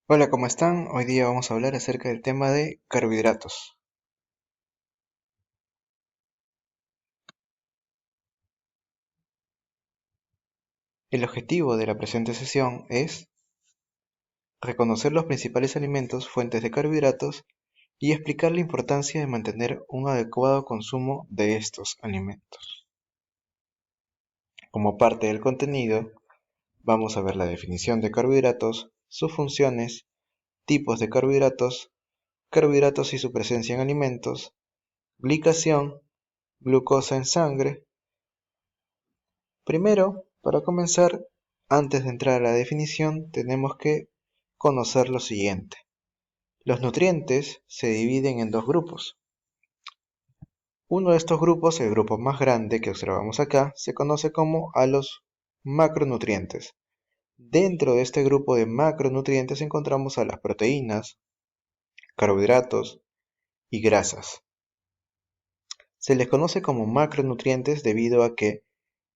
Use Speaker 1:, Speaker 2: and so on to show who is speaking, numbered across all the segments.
Speaker 1: Hola, ¿cómo están? Hoy día vamos a hablar acerca del tema de carbohidratos. El objetivo de la presente sesión es reconocer los principales alimentos fuentes de carbohidratos y explicar la importancia de mantener un adecuado consumo de estos alimentos. Como parte del contenido, vamos a ver la definición de carbohidratos, sus funciones, tipos de carbohidratos, carbohidratos y su presencia en alimentos, glicación, glucosa en sangre. Primero, para comenzar, antes de entrar a la definición, tenemos que conocer lo siguiente. Los nutrientes se dividen en dos grupos. Uno de estos grupos, el grupo más grande que observamos acá, se conoce como a los macronutrientes. Dentro de este grupo de macronutrientes encontramos a las proteínas, carbohidratos y grasas. Se les conoce como macronutrientes debido a que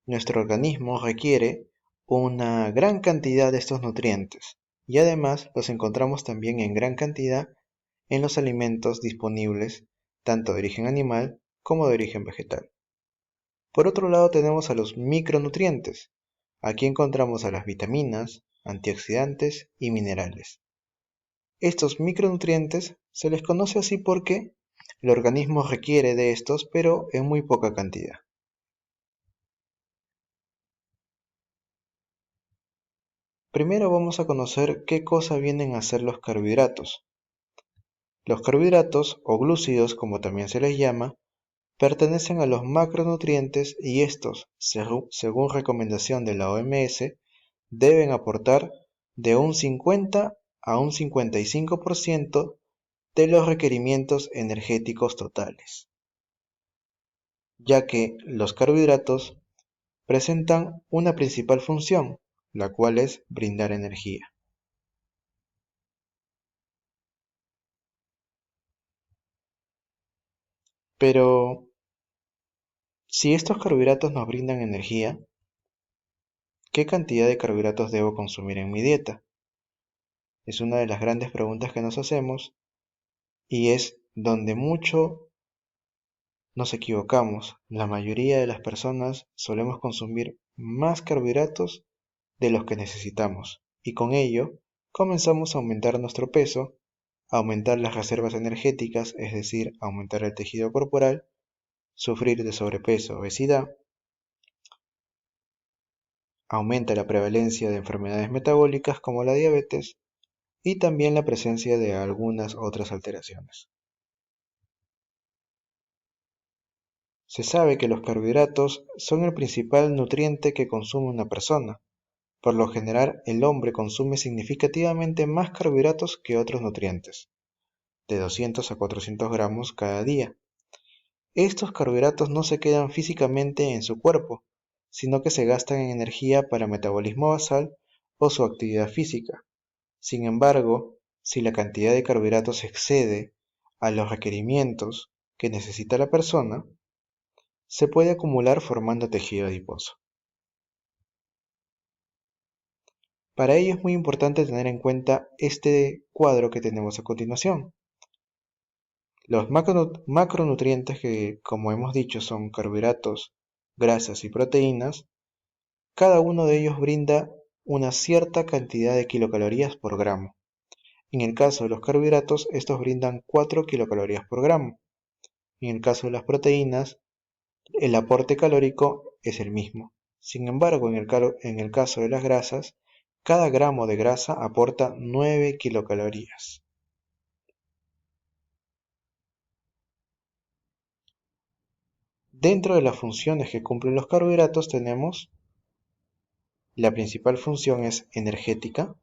Speaker 1: nuestro organismo requiere una gran cantidad de estos nutrientes y además los encontramos también en gran cantidad en los alimentos disponibles, tanto de origen animal como de origen vegetal. Por otro lado tenemos a los micronutrientes. Aquí encontramos a las vitaminas, antioxidantes y minerales. Estos micronutrientes se les conoce así porque el organismo requiere de estos, pero en muy poca cantidad. Primero vamos a conocer qué cosa vienen a ser los carbohidratos. Los carbohidratos, o glúcidos como también se les llama, pertenecen a los macronutrientes y estos, según recomendación de la OMS, deben aportar de un 50 a un 55% de los requerimientos energéticos totales, ya que los carbohidratos presentan una principal función, la cual es brindar energía. Pero si estos carbohidratos nos brindan energía, ¿qué cantidad de carbohidratos debo consumir en mi dieta? Es una de las grandes preguntas que nos hacemos y es donde mucho nos equivocamos. La mayoría de las personas solemos consumir más carbohidratos de los que necesitamos y con ello comenzamos a aumentar nuestro peso, a aumentar las reservas energéticas, es decir, aumentar el tejido corporal, sufrir de sobrepeso, obesidad, aumenta la prevalencia de enfermedades metabólicas como la diabetes y también la presencia de algunas otras alteraciones. Se sabe que los carbohidratos son el principal nutriente que consume una persona. Por lo general, el hombre consume significativamente más carbohidratos que otros nutrientes, de 200 a 400 gramos cada día. Estos carbohidratos no se quedan físicamente en su cuerpo, sino que se gastan en energía para metabolismo basal o su actividad física. Sin embargo, si la cantidad de carbohidratos excede a los requerimientos que necesita la persona, se puede acumular formando tejido adiposo. Para ello es muy importante tener en cuenta este cuadro que tenemos a continuación. Los macronutrientes que, como hemos dicho, son carbohidratos, grasas y proteínas, cada uno de ellos brinda una cierta cantidad de kilocalorías por gramo. En el caso de los carbohidratos, estos brindan 4 kilocalorías por gramo. En el caso de las proteínas, el aporte calórico es el mismo. Sin embargo, en el caso de las grasas, cada gramo de grasa aporta 9 kilocalorías. Dentro de las funciones que cumplen los carbohidratos tenemos la principal función es energética.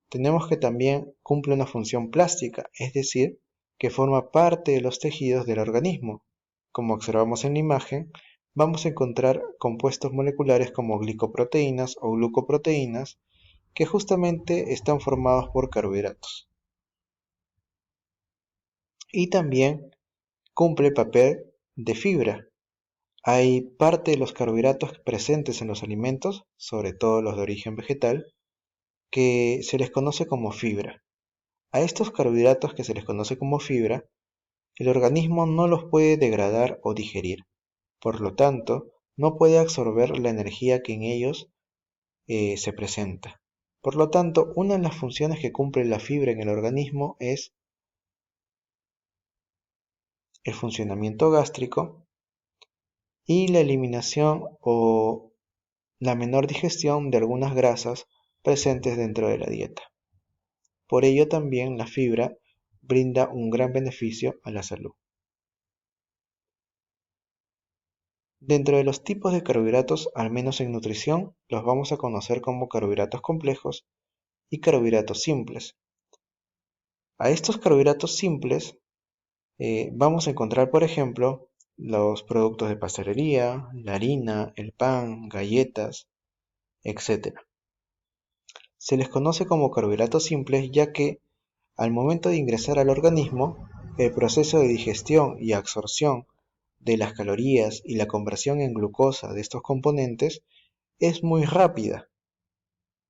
Speaker 1: Tenemos que también cumple una función plástica, es decir, que forma parte de los tejidos del organismo. Como observamos en la imagen, vamos a encontrar compuestos moleculares como glicoproteínas o glucoproteínas que justamente están formados por carbohidratos. Y también cumple el papel de fibra. Hay parte de los carbohidratos presentes en los alimentos, sobre todo los de origen vegetal, que se les conoce como fibra. A estos carbohidratos que se les conoce como fibra, el organismo no los puede degradar o digerir. Por lo tanto, no puede absorber la energía que en ellos se presenta. Por lo tanto, una de las funciones que cumple la fibra en el organismo es el funcionamiento gástrico y la eliminación o la menor digestión de algunas grasas presentes dentro de la dieta. Por ello también la fibra brinda un gran beneficio a la salud. Dentro de los tipos de carbohidratos, al menos en nutrición, los vamos a conocer como carbohidratos complejos y carbohidratos simples. A estos carbohidratos simples vamos a encontrar, por ejemplo, los productos de pastelería, la harina, el pan, galletas, etc. Se les conoce como carbohidratos simples ya que al momento de ingresar al organismo, el proceso de digestión y absorción de las calorías y la conversión en glucosa de estos componentes es muy rápida.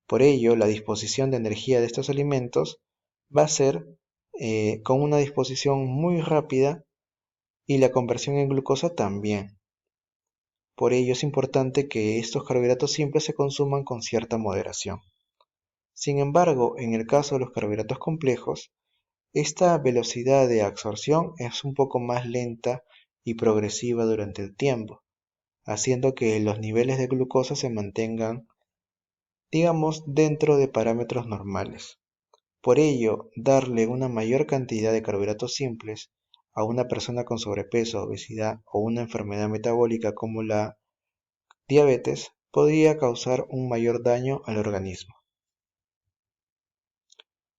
Speaker 1: Por ello, la disposición de energía de estos alimentos va a ser con una disposición muy rápida y la conversión en glucosa también. Por ello es importante que estos carbohidratos simples se consuman con cierta moderación. Sin embargo, en el caso de los carbohidratos complejos, esta velocidad de absorción es un poco más lenta y progresiva durante el tiempo, haciendo que los niveles de glucosa se mantengan, digamos, dentro de parámetros normales. Por ello, darle una mayor cantidad de carbohidratos simples a una persona con sobrepeso, obesidad o una enfermedad metabólica como la diabetes podría causar un mayor daño al organismo.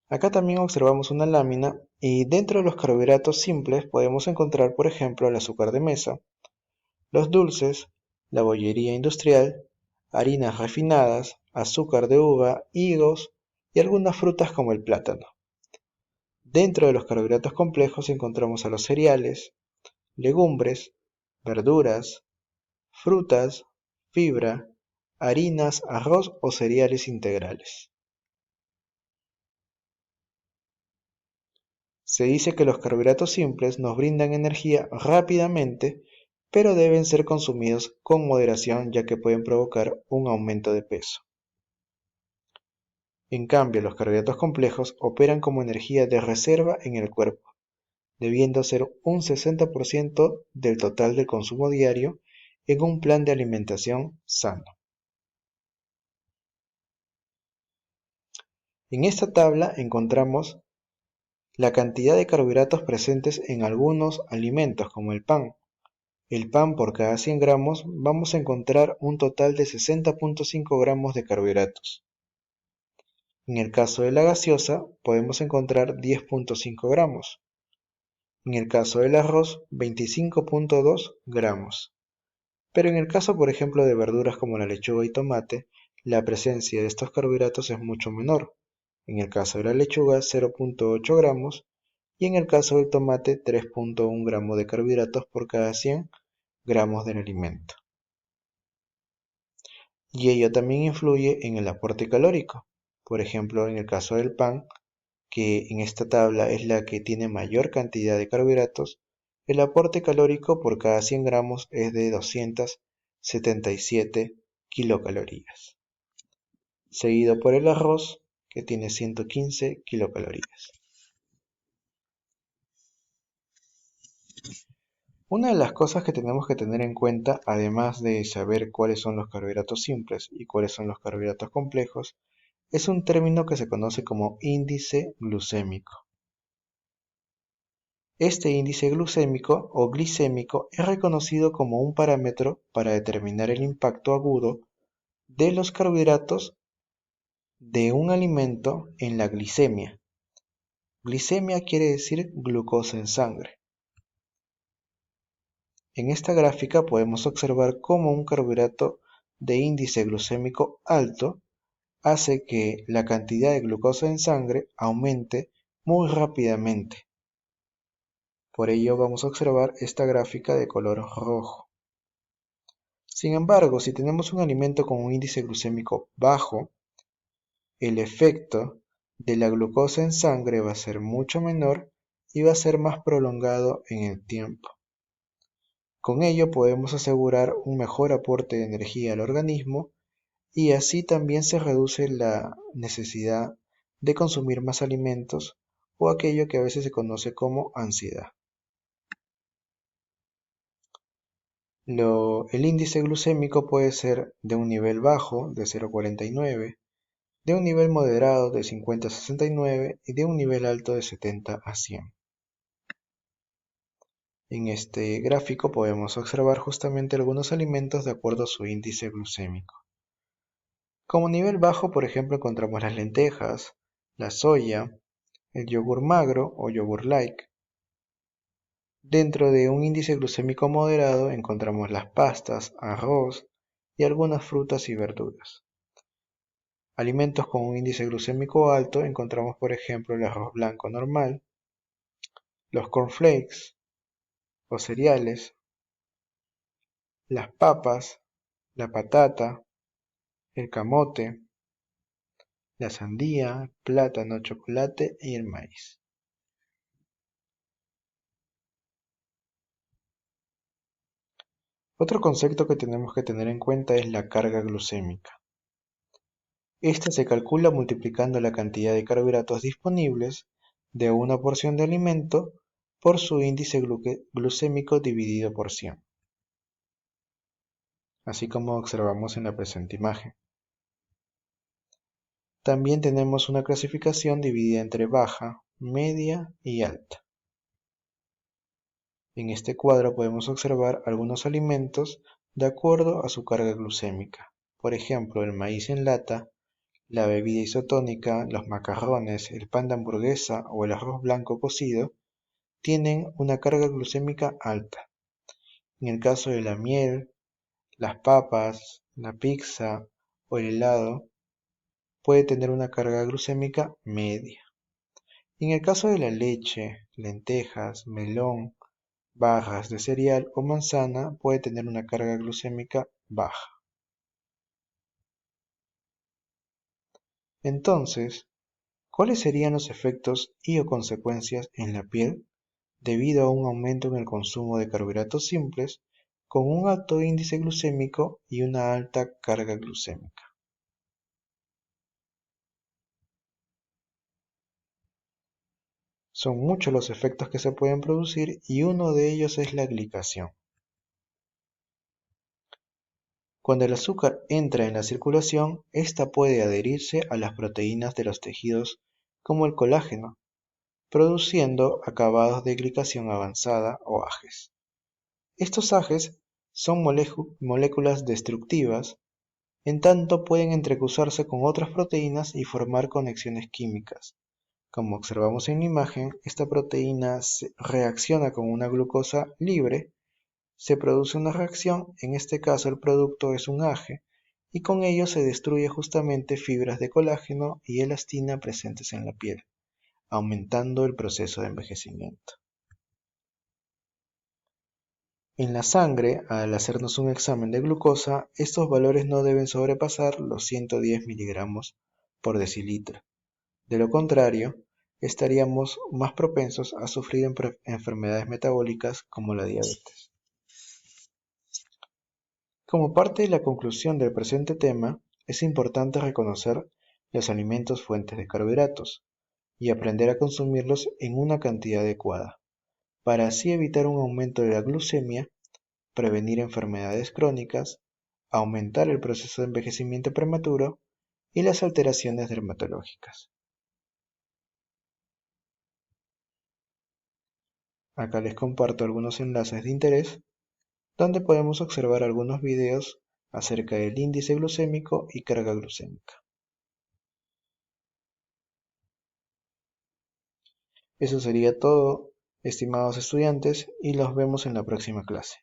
Speaker 1: Acá también observamos una lámina y dentro de los carbohidratos simples podemos encontrar, por ejemplo, el azúcar de mesa, los dulces, la bollería industrial, harinas refinadas, azúcar de uva, higos y algunas frutas como el plátano. Dentro de los carbohidratos complejos encontramos a los cereales, legumbres, verduras, frutas, fibra, harinas, arroz o cereales integrales. Se dice que los carbohidratos simples nos brindan energía rápidamente, pero deben ser consumidos con moderación ya que pueden provocar un aumento de peso. En cambio, los carbohidratos complejos operan como energía de reserva en el cuerpo, debiendo ser un 60% del total del consumo diario en un plan de alimentación sano. En esta tabla encontramos la cantidad de carbohidratos presentes en algunos alimentos como el pan. El pan por cada 100 gramos vamos a encontrar un total de 60.5 gramos de carbohidratos. En el caso de la gaseosa podemos encontrar 10.5 gramos. En el caso del arroz 25.2 gramos. Pero en el caso por ejemplo de verduras como la lechuga y tomate, la presencia de estos carbohidratos es mucho menor. En el caso de la lechuga 0.8 gramos y en el caso del tomate 3.1 gramos de carbohidratos por cada 100 gramos del alimento. Y ello también influye en el aporte calórico. Por ejemplo, en el caso del pan, que en esta tabla es la que tiene mayor cantidad de carbohidratos, el aporte calórico por cada 100 gramos es de 277 kilocalorías, seguido por el arroz, que tiene 115 kilocalorías. Una de las cosas que tenemos que tener en cuenta, además de saber cuáles son los carbohidratos simples y cuáles son los carbohidratos complejos, es un término que se conoce como índice glucémico. Este índice glucémico o glicémico es reconocido como un parámetro para determinar el impacto agudo de los carbohidratos de un alimento en la glicemia. Glicemia quiere decir glucosa en sangre. En esta gráfica podemos observar cómo un carbohidrato de índice glucémico alto hace que la cantidad de glucosa en sangre aumente muy rápidamente. Por ello vamos a observar esta gráfica de color rojo. Sin embargo, si tenemos un alimento con un índice glucémico bajo, el efecto de la glucosa en sangre va a ser mucho menor y va a ser más prolongado en el tiempo. Con ello podemos asegurar un mejor aporte de energía al organismo y así también se reduce la necesidad de consumir más alimentos o aquello que a veces se conoce como ansiedad. El índice glucémico puede ser de un nivel bajo de 0,49, de un nivel moderado de 50 a 69 y de un nivel alto de 70 a 100. En este gráfico podemos observar justamente algunos alimentos de acuerdo a su índice glucémico. Como nivel bajo, por ejemplo, encontramos las lentejas, la soya, el yogur magro o yogur light. Dentro de un índice glucémico moderado encontramos las pastas, arroz y algunas frutas y verduras. Alimentos con un índice glucémico alto encontramos, por ejemplo, el arroz blanco normal, los cornflakes o cereales, las papas, la patata, el camote, la sandía, plátano, chocolate y el maíz. Otro concepto que tenemos que tener en cuenta es la carga glucémica. Esta se calcula multiplicando la cantidad de carbohidratos disponibles de una porción de alimento por su índice glucémico dividido por 100, así como observamos en la presente imagen. También tenemos una clasificación dividida entre baja, media y alta. En este cuadro podemos observar algunos alimentos de acuerdo a su carga glucémica. Por ejemplo, el maíz en lata, la bebida isotónica, los macarrones, el pan de hamburguesa o el arroz blanco cocido tienen una carga glucémica alta. En el caso de la miel, las papas, la pizza o el helado, puede tener una carga glucémica media. En el caso de la leche, lentejas, melón, barras de cereal o manzana, puede tener una carga glucémica baja. Entonces, ¿cuáles serían los efectos y o consecuencias en la piel debido a un aumento en el consumo de carbohidratos simples con un alto índice glucémico y una alta carga glucémica? Son muchos los efectos que se pueden producir y uno de ellos es la glicación. Cuando el azúcar entra en la circulación, ésta puede adherirse a las proteínas de los tejidos como el colágeno, produciendo acabados de glicación avanzada o ajes. Estos ajes son moléculas destructivas, en tanto pueden entrecruzarse con otras proteínas y formar conexiones químicas. Como observamos en la imagen, esta proteína reacciona con una glucosa libre, se produce una reacción, en este caso el producto es un aje, y con ello se destruye justamente fibras de colágeno y elastina presentes en la piel, aumentando el proceso de envejecimiento. En la sangre, al hacernos un examen de glucosa, estos valores no deben sobrepasar los 110 miligramos por decilitro. De lo contrario, estaríamos más propensos a sufrir enfermedades metabólicas como la diabetes. Como parte de la conclusión del presente tema, es importante reconocer los alimentos fuentes de carbohidratos y aprender a consumirlos en una cantidad adecuada, para así evitar un aumento de la glucemia, prevenir enfermedades crónicas, aumentar el proceso de envejecimiento prematuro y las alteraciones dermatológicas. Acá les comparto algunos enlaces de interés donde podemos observar algunos videos acerca del índice glucémico y carga glucémica. Eso sería todo, estimados estudiantes, y los vemos en la próxima clase.